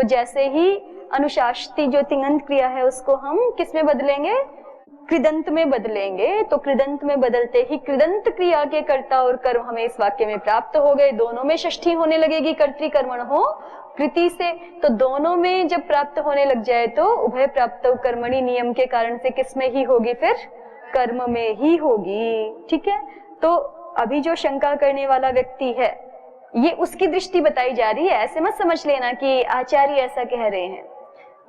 तो जैसे ही अनुशास्ती जो तिङंत क्रिया है उसको हम किस में बदलेंगे, कृदंत में बदलेंगे। तो कृदंत में बदलते ही कृदंत क्रिया के कर्ता और कर्म हमें इस वाक्य में प्राप्त हो गए। दोनों में षष्ठी होने लगेगी, कर्तृकर्मण हो कृति से। तो दोनों में जब प्राप्त होने लग जाए तो उभय प्राप्त कर्मणि नियम के कारण से किस में ही होगी, फिर कर्म में ही होगी। ठीक है, तो अभी जो शंका करने वाला व्यक्ति है ये उसकी दृष्टि बताई जा रही है। ऐसे मत समझ लेना कि आचार्य ऐसा कह रहे हैं।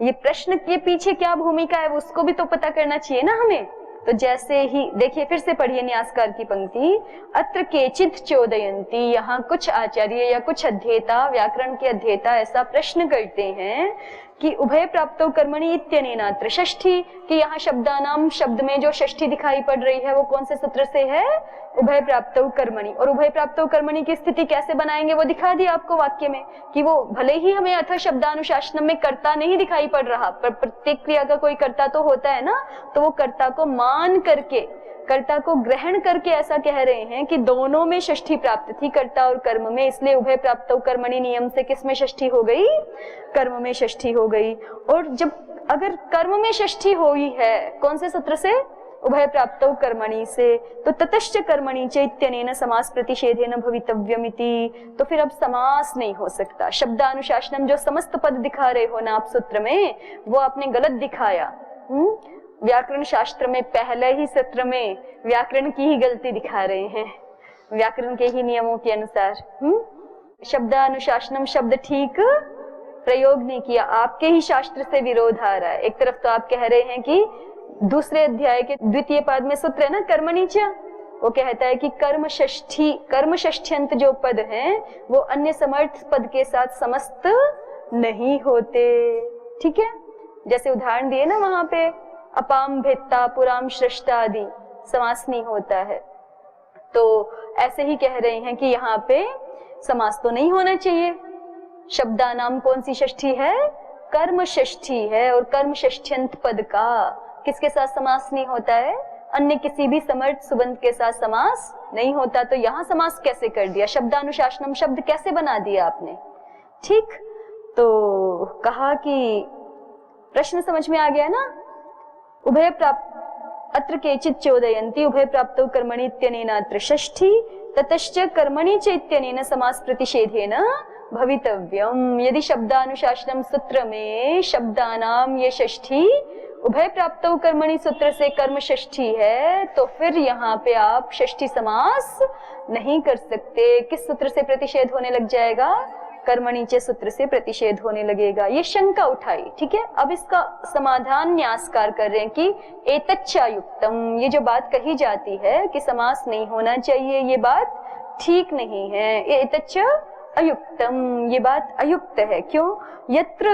ये प्रश्न के पीछे क्या भूमिका है उसको भी तो पता करना चाहिए ना हमें। तो जैसे ही देखिए, फिर से पढ़िए न्यासकार की पंक्ति, अत्र केचित् चोदयन्ति, यहाँ कुछ आचार्य या कुछ अध्येता, व्याकरण के अध्येता ऐसा प्रश्न करते हैं कि उभय प्राप्तो कर्मणि इत्यनेनात्र षष्ठी, कि यहाँ शब्दानाम शब्द में जो षष्ठी दिखाई पड़ रही है वो कौन से सूत्र से है, उभय प्राप्तो कर्मणि। और उभय प्राप्तो कर्मणि की स्थिति कैसे बनाएंगे वो दिखा दिया आपको वाक्य में, कि वो भले ही हमें अथ शब्दानुशासनम में कर्ता नहीं दिखाई पड़ रहा, पर प्रत्येक क्रिया का कोई कर्ता तो होता है ना, तो वो कर्ता को मान करके, कर्ता को ग्रहण करके ऐसा कह रहे हैं कि दोनों में षष्ठी प्राप्त थी, कर्ता और कर्म में, इसलिए उभय प्राप्तो कर्मणि नियम से किस में षष्ठी हो गई, कर्म में षष्ठी हो गई। और जब अगर कर्म में षष्ठी हुई है कौन से सूत्र से, उभय प्राप्तो कर्मणि से, तो ततश्च कर्मणि च इत्यनेन समास प्रतिषेधेन भवितव्यमिति, तो फिर अब समास नहीं हो सकता। शब्दानुशासनम जो समस्त पद दिखा रहे हो ना आप सूत्र में, वो आपने गलत दिखाया। व्याकरण शास्त्र में पहले ही सत्र में व्याकरण की ही गलती दिखा रहे हैं, व्याकरण के ही नियमों के अनुसार। शब्दानुशासनम शब्द ठीक प्रयोग नहीं किया, आपके ही शास्त्र से विरोध आ रहा है। एक तरफ तो आप कह रहे हैं कि दूसरे अध्याय के द्वितीय पाद में सूत्र है ना कर्मणि च, वो कहता है कि कर्म षष्ठ्यंत जो पद हैं वो अन्य समर्थ पद के साथ समस्त नहीं होते। ठीक है, जैसे उदाहरण दिए ना वहां पे, अपाम भेत्ता पुराम श्रेष्ठा आदि समास नहीं होता है, तो ऐसे ही कह रहे हैं कि यहाँ पे समास तो नहीं होना चाहिए। शब्दानाम कौन सी षष्ठी है, कर्म षष्ठी है, और कर्म षष्ठ्यंत पद का किसके साथ समास नहीं होता है, अन्य किसी भी समर्थ सुबंध के साथ समास नहीं होता। तो यहाँ समास कैसे कर दिया, शब्दानुशासनम शब्द कैसे बना दिया आपने। ठीक, तो कहा कि प्रश्न समझ में आ गया ना। उभय प्राप्त अत्र केचित् चोदयन्ति उभय प्राप्तो कर्मणि इत्यनेनात्र षष्ठी ततश्च कर्मणि च इत्यनेन समास प्रतिषेधेन भवितव्यम। यदि शब्दानुशासनम सूत्र में शब्दानाम ये षष्ठी उभय प्राप्तो कर्मणि सूत्र से कर्म षष्ठी है, तो फिर यहाँ पे आप षष्ठी समास नहीं कर सकते। किस सूत्र से प्रतिषेध होने लग जाएगा, कर्मणि च सूत्र से प्रतिषेध होने लगेगा। ये शंका उठाई। ठीक है, अब इसका समाधान न्यासकार कर रहे हैं कि एतच्चायुक्तम, ये जो बात कही जाती है कि समास नहीं होना चाहिए, ये बात ठीक नहीं है। एतच्च अयुक्तम, ये बात अयुक्त है। क्यों, यत्र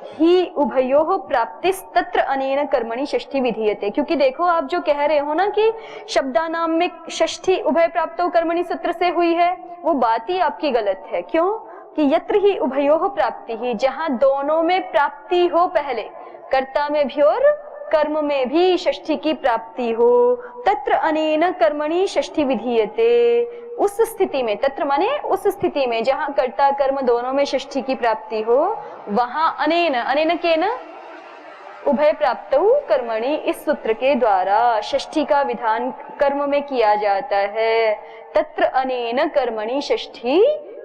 ही उभयोः प्राप्तिस् तत्र अनेन कर्मणि षष्ठी विधीयते। क्योंकि देखो आप जो कह रहे हो ना कि शब्दानाम में षष्ठी उभय प्राप्तो कर्मणि सूत्र से हुई है, वो बात ही आपकी गलत है। क्यों कि यत्र ही उभयोः प्राप्ति ही, जहां दोनों में प्राप्ति हो, पहले कर्ता में भी और कर्म में भी षष्ठी की प्राप्ति हो, तत्र अनेन कर्मणि षष्ठी विधीयते। उस स्थिति में, तत्र माने उस स्थिति में जहां कर्ता कर्म दोनों में षष्ठी की प्राप्ति हो, वहां अनेन, अनेन केन उभय प्राप्तौ कर्मणि, इस सूत्र के द्वारा षष्ठी का विधान कर्म में किया जाता है। तत्र अनेन कर्मणि षष्ठी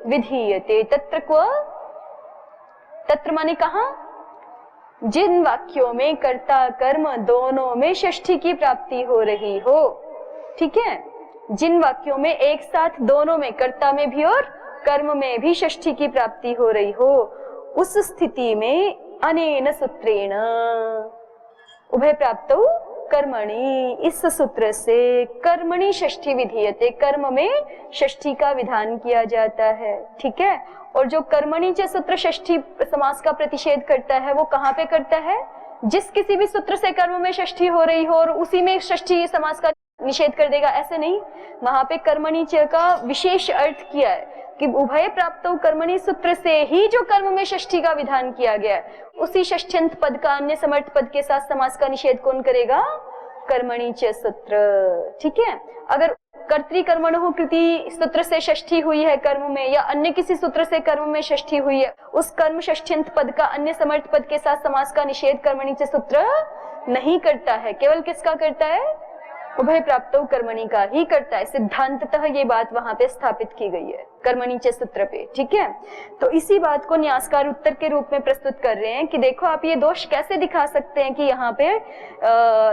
विधीयते। तत्र क्व, तत्र माने कहा, जिन वाक्यों में कर्ता कर्म दोनों में षष्ठी की प्राप्ति हो रही हो। ठीक है, जिन वाक्यों में एक साथ दोनों में, कर्ता में भी और कर्म में भी षष्ठी की प्राप्ति हो रही हो, उस स्थिति में अनेन सूत्रेण उभय प्राप्तौ कर्मणि, इस सूत्र से कर्मणि षष्ठी विधीयते, कर्म में षष्ठी का विधान किया जाता है। ठीक है, और जो कर्मणि च सूत्र षष्ठी समास का प्रतिषेध करता है वो कहाँ पे करता है, जिस किसी भी सूत्र से कर्म में षष्ठी हो रही हो और उसी में षष्ठी समास का निषेध कर देगा, ऐसे नहीं। वहां पे कर्मणि च का विशेष अर्थ किया है कि उभय प्राप्तो कर्मणि सूत्र से ही जो कर्म में षष्ठी का विधान किया गया है, उसी षष्ठ्यंत पद का अन्य समर्थ पद के साथ समास का निषेध कौन करेगा, कर्मणि च सूत्र। ठीक है, अगर कर्तृकर्मणो कृति सूत्र से षष्ठी हुई है कर्म में, या अन्य किसी सूत्र से कर्म में षष्ठी हुई है, उस कर्म षष्ठ्यंत पद का अन्य समर्थ पद के साथ समास का निषेध कर्मणि च सूत्र नहीं करता है। केवल किसका करता है? उभय प्राप्त कर्मणि का ही करता है। सिद्धांततः ये बात वहां पे स्थापित की गई है कर्मणि च सूत्र पे। ठीक है, तो इसी बात को न्यासकार उत्तर के रूप में प्रस्तुत कर रहे हैं कि देखो आप ये दोष कैसे दिखा सकते हैं कि यहाँ पे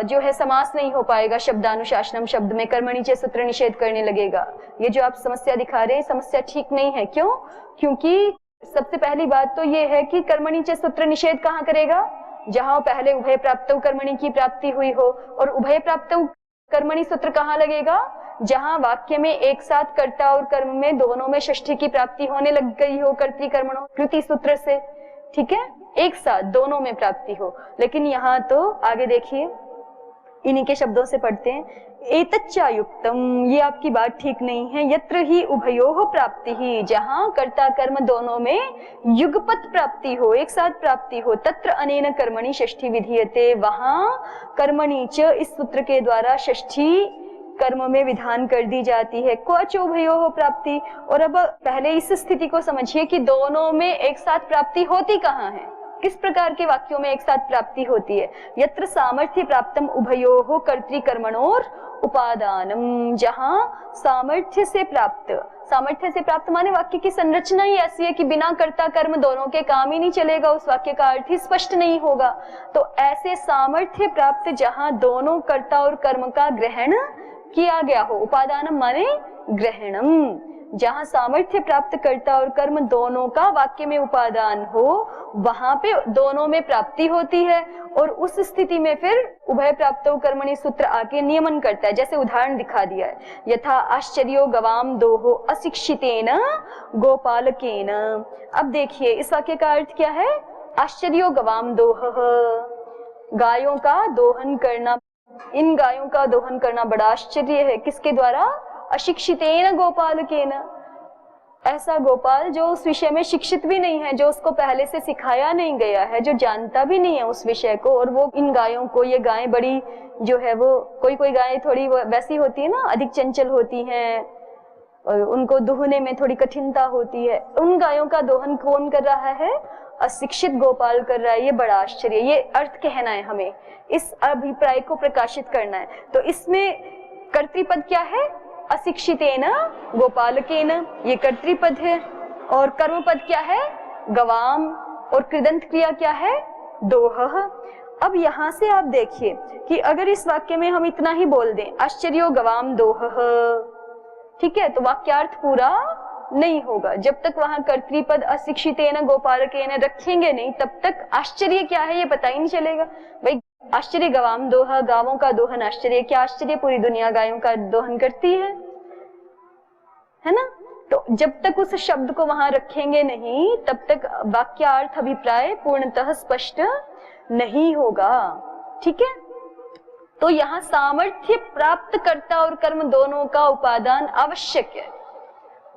जो है समास नहीं हो पाएगा शब्दानुशासनम शब्द में, कर्मणि च सूत्र निषेध करने लगेगा। ये जो आप समस्या दिखा रहे हैं समस्या ठीक नहीं है। क्यों? क्योंकि सबसे पहली बात तो ये है कि कर्मणि च सूत्र निषेध कहाँ करेगा? जहां पहले उभय प्राप्त कर्मणि की प्राप्ति हुई हो, और उभय प्राप्त कर्मणि सूत्र कहाँ लगेगा? जहां वाक्य में एक साथ कर्ता और कर्म में दोनों में षष्ठी की प्राप्ति होने लग गई हो कर्तृकर्मणो कृति सूत्र से। ठीक है, एक साथ दोनों में प्राप्ति हो। लेकिन यहाँ तो आगे देखिए, इन्हीं के शब्दों से पढ़ते हैं, एतच्चायुक्तम, ये आपकी बात ठीक नहीं है। यत्र ही उभयोः प्राप्ति ही, जहां कर्ता कर्म दोनों में युगपत प्राप्ति हो, एक साथ प्राप्ति हो, तत्र अनेन कर्मणि षष्ठी विधीयते, वहां कर्मणि च इस सूत्र के द्वारा षष्ठी कर्म में विधान कर दी जाती है। क्वच उभयोः प्राप्ति, और अब पहले इस स्थिति को समझिए कि दोनों में एक साथ प्राप्ति होती कहाँ है, किस प्रकार के वाक्यों में एक साथ प्राप्ति होती है? यत्र सामर्थ्य प्राप्तम उभयोः कर्तृकर्मणोर उपादानम, जहां सामर्थ्य से प्राप्त माने वाक्य की संरचना ही ऐसी है कि बिना कर्ता कर्म दोनों के काम ही नहीं चलेगा, उस वाक्य का अर्थ ही स्पष्ट नहीं होगा। तो ऐसे सामर्थ्य प्राप्त जहां दोनों कर्ता और कर्म का ग्रहण किया गया हो, उपादानम माने ग्रहणम, जहां सामर्थ्य प्राप्त कर्ता और कर्म दोनों का वाक्य में उपादान हो, वहां पे दोनों में प्राप्ति होती है। और उस स्थिति में फिर उभय प्राप्तो कर्मणि सूत्र आके नियमन करता है। जैसे उदाहरण दिखा दिया है, यथा आश्चर्यो गवाम दोहो अशिक्षितेन गोपालकेन। अब देखिए इस वाक्य का अर्थ क्या है? आश्चर्यो गवाम दोह, गायों का दोहन करना, इन गायों का दोहन करना बड़ा आश्चर्य है। किसके द्वारा? अशिक्षितेन गोपालकेन, ऐसा गोपाल जो उस विषय में शिक्षित भी नहीं है, जो उसको पहले से सिखाया नहीं गया है, जो जानता भी नहीं है उस विषय को, और वो इन गायों को, ये गायें बड़ी जो है वो कोई गायें थोड़ी वैसी होती है ना, अधिक चंचल होती हैं, और उनको दुहने में थोड़ी कठिनता होती है, उन गायों का दोहन कौन कर रहा है? अशिक्षित गोपाल कर रहा है। ये बड़ा आश्चर्य, ये अर्थ कहना है हमें, इस अभिप्राय को प्रकाशित करना है। तो इसमें कर्तृपद क्या है? अशिक्षितेन गोपालकेन, ये कर्तृपद है। और कर्मपद क्या है? गवाम, और कृदंत क्रिया क्या है? दोह। अब यहां से आप देखिए कि अगर इस वाक्य में हम इतना ही बोल दें, आश्चर्यो गवाम दोह, ठीक है, तो वाक्यार्थ पूरा नहीं होगा। जब तक वहां कर्तृपद अशिक्षितेन गोपालकेन रखेंगे नहीं, तब तक आश्चर्य क्या है ये पता ही नहीं चलेगा। भाई आश्चर्य गवाम दोहा, गावों का दोहन आश्चर्य, क्या आश्चर्य? पूरी दुनिया गायों का दोहन करती है ना? तो जब तक उस शब्द को वहां रखेंगे नहीं, तब तक वाक्यार्थ अभिप्राय पूर्णतः स्पष्ट नहीं होगा। ठीक है, तो यहाँ सामर्थ्य प्राप्त कर्ता और कर्म दोनों का उपादान आवश्यक है।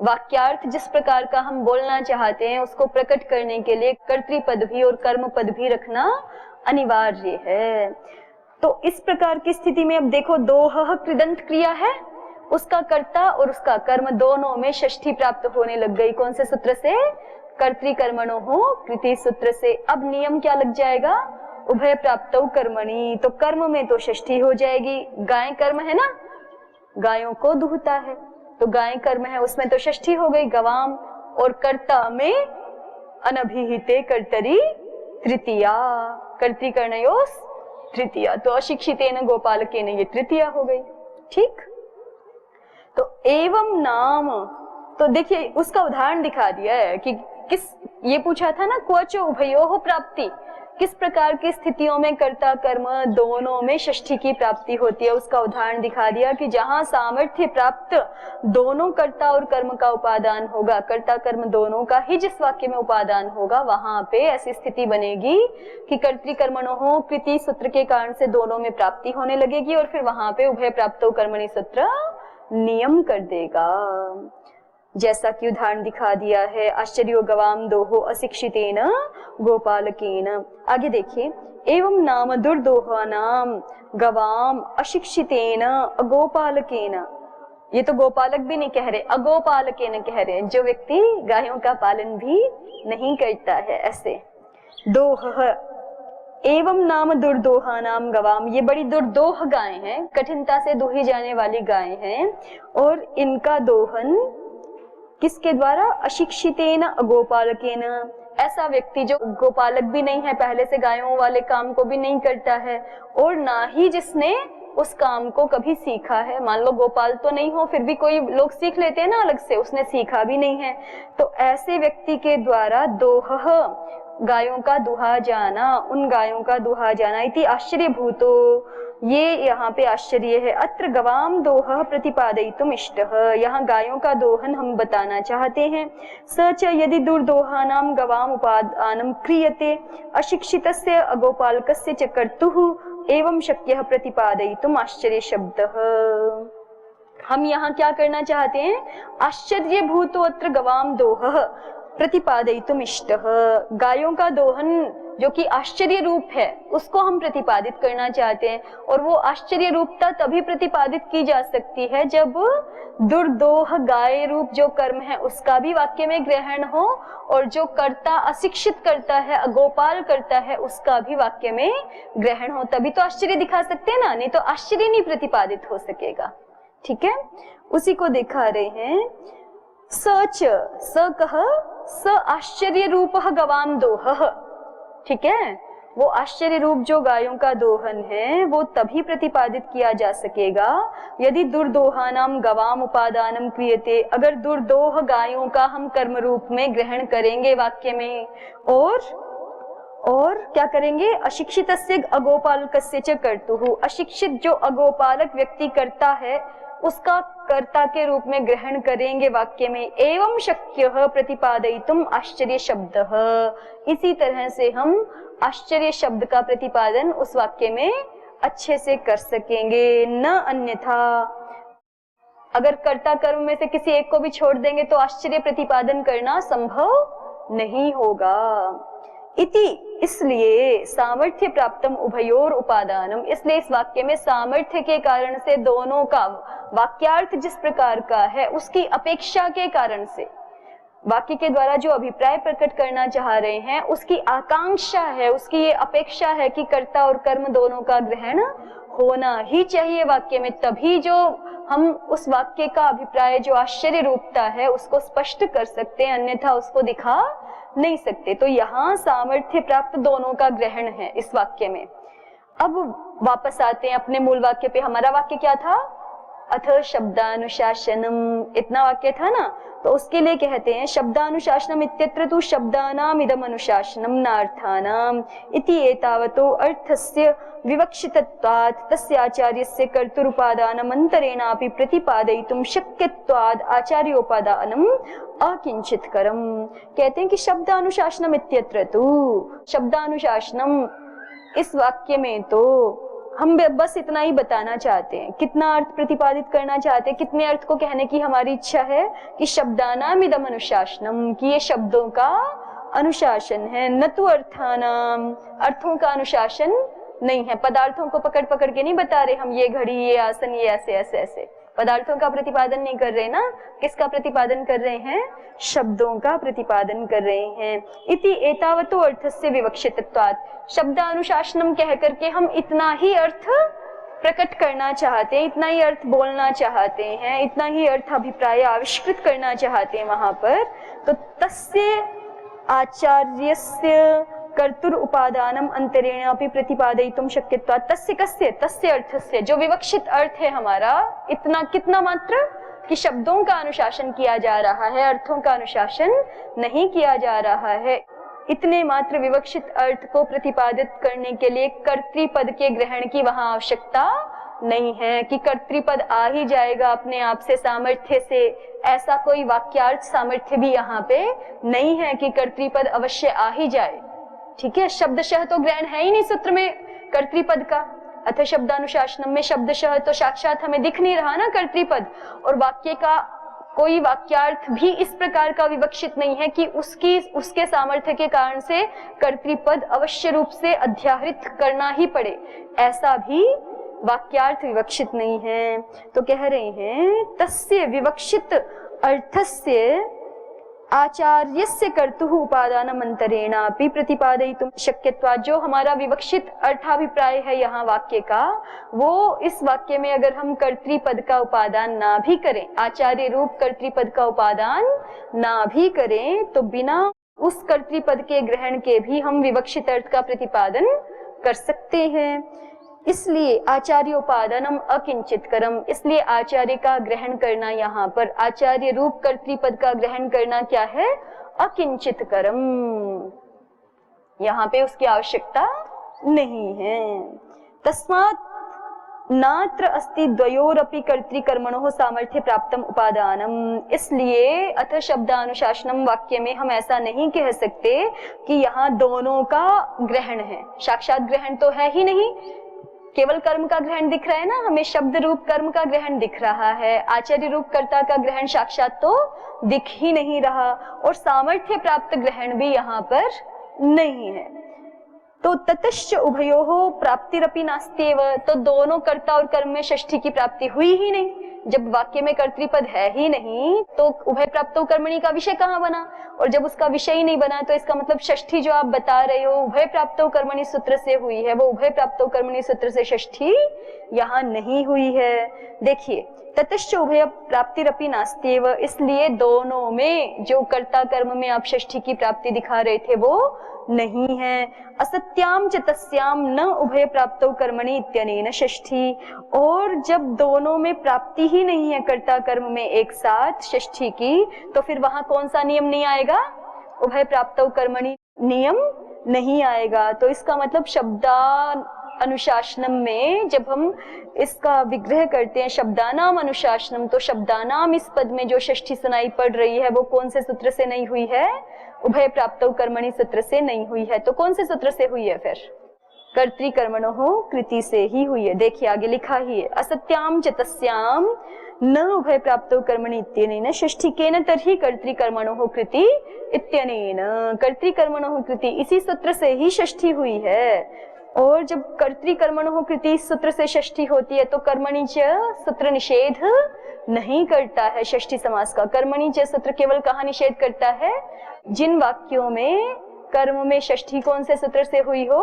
वाक्यार्थ जिस प्रकार का हम बोलना चाहते हैं उसको प्रकट करने के लिए कर्तृपद भी और कर्म पद भी रखना अनिवार्य है। तो इस प्रकार की स्थिति में अब देखो, दोह कृदंत क्रिया है, उसका कर्ता और उसका कर्म दोनों में षष्ठी प्राप्त होने लग गई। कौन से सूत्र से? कर्तृकर्मणो हो कृति सूत्र से। अब नियम क्या लग जाएगा? उभय प्राप्तो कर्मणि, तो कर्म में तो षष्ठी हो जाएगी। गाय कर्म है ना, गायों को दुहता है, तो गाय कर्म है, उसमें तो षष्ठी हो गई गवाम। और कर्ता में अनभिहिते कर्तरी तृतीया, कर्तृकर्णयोस तृतीया, तो अशिक्षितेन गोपालकेन ये तृतीया हो गई। ठीक, तो एवं नाम, तो देखिए उसका उदाहरण दिखा दिया है कि किस, ये पूछा था ना क्वच उभयोः प्राप्ति, किस प्रकार की स्थितियों में कर्ता कर्म दोनों में षष्ठी की प्राप्ति होती है। उसका उदाहरण दिखा दिया कि जहां सामर्थ्य प्राप्त दोनों कर्ता और कर्म का उपादान होगा, कर्ता कर्म दोनों का ही जिस वाक्य में उपादान होगा, वहां पे ऐसी स्थिति बनेगी कि कर्तृकर्मणोः कृति सूत्र के कारण से दोनों में प्राप्ति होने लगेगी, और फिर वहां पे उभय प्राप्तो कर्मणि सूत्र नियम कर देगा। जैसा कि उदाहरण दिखा दिया है, आश्चर्यो गवाम दोहो अशिक्षितेन गोपालकेन। आगे देखिए, एवं नाम दुर्दोहानाम गवाम अशिक्षितेन अगोपालकेन। ये तो गोपालक भी नहीं कह रहे, अगोपालके न कह रहे, जो व्यक्ति गायों का पालन भी नहीं करता है। ऐसे दोह एवं नाम दुर्दोहा नाम गवाम, ये बड़ी दुर्दोह गायें हैं, कठिनता से दुही जाने वाली गायें हैं, और इनका दोहन किसके द्वारा? अशिक्षितेन अगोपालकेन, ऐसा व्यक्ति जो गोपालक भी नहीं है, पहले से गायों वाले काम को भी नहीं करता है, और ना ही जिसने उस काम को कभी सीखा है। मान लो गोपाल तो नहीं हो, फिर भी कोई लोग सीख लेते हैं ना अलग से, उसने सीखा भी नहीं है, तो ऐसे व्यक्ति के द्वारा दोह, गायों का दुहा जाना, उन गायों का दुहा जाना, इति आश्चर्यभूतो, ये यहाँ पे आश्चर्य है। अत्र गवाम दोह प्रतिपादयितुम इष्टः, यहाँ गायों का दोहन हम बताना चाहते हैं। सच यदि दुर्दोहानां गवाम उपादानं क्रियते अशिक्षितस्य अगोपालकस्य च कर्तुः एवं शक्यः प्रतिपादयितुम आश्चर्य शब्दः। हम यहाँ क्या करना चाहते हैं? आश्चर्यभूतो अत्र गवाम दोह प्रतिपादयितुम इष्टः, गायों का दोहन जो कि आश्चर्य रूप है उसको हम प्रतिपादित करना चाहते हैं। और वो आश्चर्य रूपता तभी प्रतिपादित की जा सकती है जब दुर्दोह गाय रूप जो कर्म है उसका भी वाक्य में ग्रहण हो, और जो कर्ता अशिक्षित करता है, अगोपाल करता है, उसका भी वाक्य में ग्रहण हो, तभी तो आश्चर्य दिखा सकते हैं ना, नहीं तो आश्चर्य नहीं प्रतिपादित हो सकेगा। ठीक है, उसी को दिखा रहे हैं। सच स कह स आश्चर्य रूप गवाम दोह, ठीक है, वो आश्चर्य रूप जो गायों का दोहन है वो तभी प्रतिपादित किया जा सकेगा यदि दुर्दोहानाम गवाम उपादानम क्रियते, अगर दुर्दोह गायों का हम कर्म रूप में ग्रहण करेंगे वाक्य में, और क्या करेंगे? अशिक्षितस्य अगोपालकस्य च कर्तुः, अशिक्षित जो अगोपालक व्यक्ति करता है उसका कर्ता के रूप में ग्रहण करेंगे वाक्य में। एवं शक्यः प्रतिपादयितुम आश्चर्य शब्दः, इसी तरह से हम आश्चर्य शब्द का प्रतिपादन उस वाक्य में अच्छे से कर सकेंगे। न अन्यथा, अगर कर्ता कर्म में से किसी एक को भी छोड़ देंगे तो आश्चर्य प्रतिपादन करना संभव नहीं होगा। इति, इसलिए सामर्थ्य प्राप्तम उभयोर उपादानम, इसलिए इस वाक्य में सामर्थ्य के कारण से दोनों का वाक्यार्थ जिस प्रकार का है उसकी अपेक्षा के कारण से, वाक्य के द्वारा जो अभिप्राय प्रकट करना चाह रहे हैं उसकी आकांक्षा है, उसकी ये अपेक्षा है कि कर्ता और कर्म दोनों का ग्रहण होना ही चाहिए वाक्य में, तभी जो हम उस वाक्य का अभिप्राय जो आश्चर्य रूपता है उसको स्पष्ट कर सकते हैं, अन्यथा उसको दिखा नहीं सकते। तो यहाँ सामर्थ्य प्राप्त दोनों का ग्रहण है इस वाक्य में। अब वापस आते हैं अपने मूल वाक्य पे। हमारा वाक्य क्या था? अथ शब्दानुशासनम, इतना वाक्य था ना, तो उसके लिए कहते हैं शब्दानुशासनम इत्यत्र तु शब्दानाम इदम अनुशासनम नार्थानाम इति एतावतो अर्थस्य विवक्षितत्वात् तस्याचार्यस्य कर्तुरुपादानमन्तरेणापि प्रतिपादयितुं शक्यत्वाद् आचार्योपादानम अकिंचितकरम। कहते हैं कि शब्दानुशासनम इत्यत्र तु, शब्दानुशासनम इस वाक्य में तो हम बस इतना ही बताना चाहते हैं। कितना अर्थ प्रतिपादित करना चाहते हैं, कितने अर्थ को कहने की हमारी इच्छा है कि शब्दानाम इदम अनुशासनम, कि ये शब्दों का अनुशासन है, न तो अर्थानाम, अर्थों का अनुशासन नहीं है। पदार्थों को पकड़ पकड़ के नहीं बता रहे हम, ये घड़ी, ये आसन, ये ऐसे ऐसे ऐसे, पदार्थों का प्रतिपादन नहीं कर रहे ना, किसका प्रतिपादन कर रहे हैं? शब्दों का प्रतिपादन कर रहे हैं। इति एतावतो अर्थस्य विवक्षितत्वात्, शब्दानुशासनम कह करके हम इतना ही अर्थ प्रकट करना चाहते हैं, इतना ही अर्थ बोलना चाहते हैं, इतना ही अर्थ अभिप्राय आविष्कृत करना चाहते हैं वहां पर। तो तस्य आचार्यस्य कर्तुर उपादानम अंतरेण अपि प्रतिपादयितुं शक्यत्वात्, तस्य कस्य, तस्य अर्थस्य, जो विवक्षित अर्थ है हमारा, इतना कितना मात्र कि शब्दों का अनुशासन किया जा रहा है, अर्थों का अनुशासन नहीं किया जा रहा है। इतने मात्र विवक्षित अर्थ को प्रतिपादित करने के लिए कर्तृपद के ग्रहण की वहां आवश्यकता नहीं है कि कर्तृपद आ ही जाएगा अपने आप से, सामर्थ्य से, ऐसा कोई वाक्यार्थ सामर्थ्य भी यहाँ पे नहीं है कि कर्तृपद अवश्य आ ही जाए। ठीक है, शब्दशः तो ग्रहण है ही नहीं सूत्र में कर्तृपद का। अथ शब्दानुशासनम में शब्दशः तो साक्षात हमें दिख नहीं रहा ना कर्तृपद, और वाक्य का कोई वाक्यार्थ भी इस प्रकार का विवक्षित नहीं है कि उसके सामर्थ्य के कारण से कर्तृपद अवश्य रूप से अध्याहृत करना ही पड़े, ऐसा भी वाक्यार्थ विवक्षित नहीं है। तो कह रहे हैं तस्य विवक्षित अर्थस्य आचार्यस्य कर्तुः उपादानमन्तरेणापि प्रतिपादयितुं शक्यत्वात्। जो हमारा विवक्षित अर्थाभिप्राय है यहाँ वाक्य का, वो इस वाक्य में अगर हम कर्तृपद का उपादान ना भी करें, आचार्य रूप कर्तृपद का उपादान ना भी करें, तो बिना उस कर्तृपद के ग्रहण के भी हम विवक्षित अर्थ का प्रतिपादन कर सकते हैं। इसलिए आचार्य उपादानम अकिंचित करम, इसलिए आचार्य का ग्रहण करना, यहाँ पर आचार्य रूप कर्तृपद का ग्रहण करना क्या है? अकिंचित करम। यहाँ पे उसकी आवश्यकता नहीं है। तस्मात् नात्र अस्ति द्वयोरपि कर्तृकर्मणोः सामर्थ्य प्राप्तम उपादानम। इसलिए अथ शब्दानुशासनम वाक्य में हम ऐसा नहीं कह सकते कि यहाँ दोनों का ग्रहण है। साक्षात ग्रहण तो है ही नहीं, केवल कर्म का ग्रहण दिख रहा है ना हमें, शब्द रूप कर्म का ग्रहण दिख रहा है, आचार्य रूप कर्ता का ग्रहण साक्षात तो दिख ही नहीं रहा, और सामर्थ्य प्राप्त ग्रहण भी यहाँ पर नहीं है। तो ततश्च उभयोः प्राप्तिरपि नास्त्येव, तो दोनों कर्ता और कर्म में षष्ठी की प्राप्ति हुई ही नहीं। जब वाक्य में कर्तृपद है ही नहीं तो उभय प्राप्तो कर्मणि का विषय कहाँ बना, और जब उसका विषय ही नहीं बना तो इसका मतलब षष्ठी जो आप बता रहे हो उभय प्राप्तो कर्मणि सूत्र से हुई है, वो उभय प्राप्तो कर्मणि सूत्र से षष्ठी यहाँ नहीं हुई है। देखिए ततश्च उभय प्राप्तिरपि नास्त्येव, इसलिए दोनों में जो कर्ता कर्म में आप षष्ठी की प्राप्ति दिखा रहे थे वो नहीं है। असत्याम च तस्याम न उभय प्राप्तो कर्मणि इत्यनेन षष्ठी, और जब दोनों में प्राप्ति ही नहीं है कर्ता कर्म में एक साथ षष्ठी की, तो फिर वहां कौन सा नियम नहीं आएगा? उभय प्राप्तो कर्मणि नियम नहीं आएगा। तो इसका मतलब शब्दान अनुशासनम में जब हम इसका विग्रह करते हैं शब्दानाम अनुशासनम, तो शब्दानाम इस पद में जो षष्ठी सुनाई पड़ रही है वो कौन से सूत्र से नहीं हुई है? उभय प्राप्तो कर्मणि सूत्र से नहीं हुई है। तो कौन से सूत्र से हुई है फिर? कर्तृकर्मणोः कृति से ही हुई है। देखिए आगे लिखा ही है, असत्याम च तस्याम न उभय प्राप्तो कर्मणि इत्यनेन षष्ठिकेन तर्हि कर्तृकर्मणोः कृति इत्यनेन। कर्तृकर्मणोः कृति इसी सूत्र से ही षष्ठी हुई है, और जब कर्तृकर्मणोः कृति सूत्र से षष्ठी होती है तो कर्मणि च सूत्र निषेध नहीं करता है षष्ठी समास का। कर्मणि च सूत्र केवल कहाँ निषेध करता है? जिन वाक्यों में कर्म में षष्ठी कौन से सूत्र से हुई हो?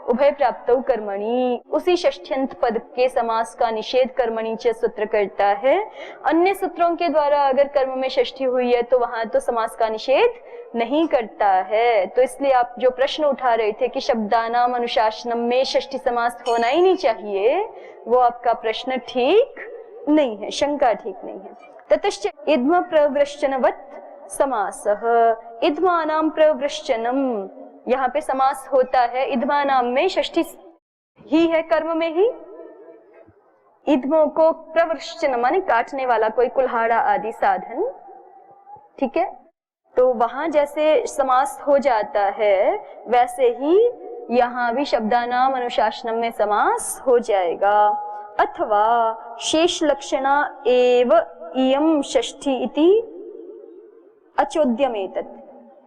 उभय प्राप्तो कर्मणि, उसी षष्ठ्यंत पद के समास का निषेध कर्मणि च सूत्र करता है। अन्य सूत्रों के द्वारा अगर कर्म में षष्ठी हुई है तो वहां तो समास का निषेध नहीं करता है। तो इसलिए आप जो प्रश्न उठा रहे थे कि शब्दानाम अनुशासनम में षष्ठी समास होना ही नहीं चाहिए, वो आपका प्रश्न ठीक नहीं है, शंका ठीक नहीं है। ततश्च इद्म प्रवृश्चनवत् समासः, इद्मानाम प्रवृश्चनम, यहाँ पे समास होता है इद्मानाम में षष्ठी ही है कर्म में ही। इद्मों को प्रवृश्चन माने काटने वाला, कोई कुल्हाड़ा आदि साधन, ठीक है। तो वहां जैसे समास हो जाता है वैसे ही यहाँ भी शब्दानाम अनुशासनम में समास हो जाएगा। अथवा शेष लक्षणा एव इयं षष्ठी इति अचोद्यमेतत्,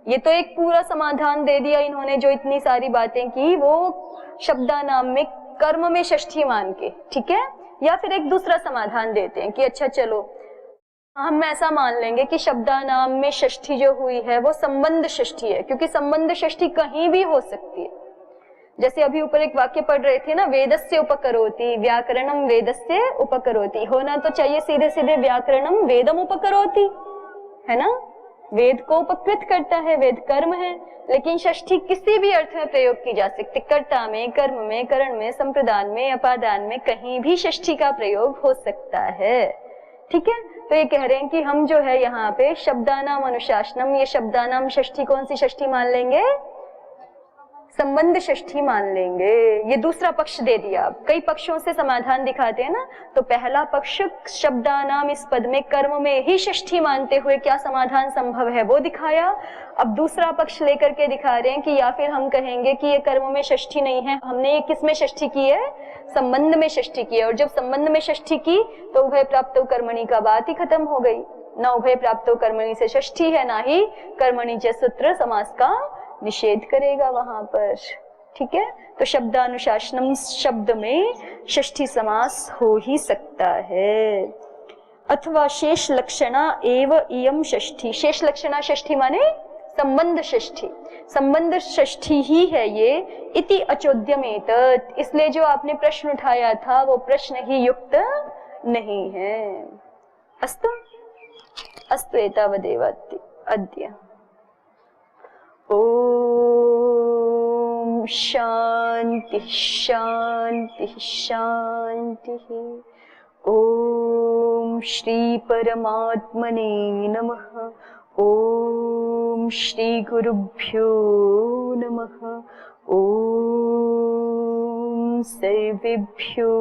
ये तो एक पूरा समाधान दे दिया इन्होंने, जो इतनी सारी बातें की वो शब्दानाम में कर्म में षष्ठी मान के, ठीक है। या फिर एक दूसरा समाधान देते हैं कि अच्छा चलो हम ऐसा मान लेंगे कि शब्दानाम में षष्ठी जो हुई है वो संबंध षष्ठी है, क्योंकि संबंध षष्ठी कहीं भी हो सकती है। जैसे अभी ऊपर एक वाक्य पढ़ रहे थे ना, वेदस्य उपकरोति व्याकरणम वेदस्य उपकरोति, होना तो चाहिए सीधे सीधे व्याकरणम वेदम उपकरोति, है ना, वेद को उपकृत करता है, वेद कर्म है। लेकिन षष्ठी किसी भी अर्थ में प्रयोग की जा सकती, कर्ता में, कर्म में, करण में, संप्रदान में, अपादान में, कहीं भी षष्ठी का प्रयोग हो सकता है, ठीक है। तो ये कह रहे हैं कि हम जो है यहाँ पे शब्दानाम अनुशासनम, ये शब्दानाम षष्ठी कौन सी षष्ठी मान लेंगे? संबंध षष्ठी मान लेंगे। ये दूसरा पक्ष दे दिया। कई पक्षों से समाधान दिखाते हैं ना, तो पहला पक्ष शब्दानाम इस पद में कर्म में ही षष्ठी मानते हुए क्या समाधान संभव है वो दिखाया। अब दूसरा पक्ष लेकर के दिखा रहे हैं कि या फिर हम कहेंगे कि ये कर्म में षष्ठी नहीं है, हमने ये किस में षष्ठी की है? संबंध में षष्ठी की है। और जब संबंध में षष्ठी की तो उभय प्राप्तो कर्मणि का बात ही खत्म हो गई। न उभय प्राप्तो कर्मणि से षष्ठी है, ना ही कर्मणि च सूत्र समास का निषेध करेगा वहां पर, ठीक है, तो शब्दानुशासनम शब्द में षष्ठी समास हो ही सकता है। अथवा शेष लक्षणा एव इयम षष्ठी, शेष लक्षणा षष्ठी माने संबंध षष्ठी, संबंध षष्ठी ही है ये। इति अचोद्यमेतत्, इसलिए जो आपने प्रश्न उठाया था वो प्रश्न ही युक्त नहीं है। अस्तु अस्तु एतावदेव अद्य। ओम शांति शांति शांति। ओम श्री परमात्मने नमः। ओम श्री गुरुभ्यो नमः। ओम सर्वेभ्यो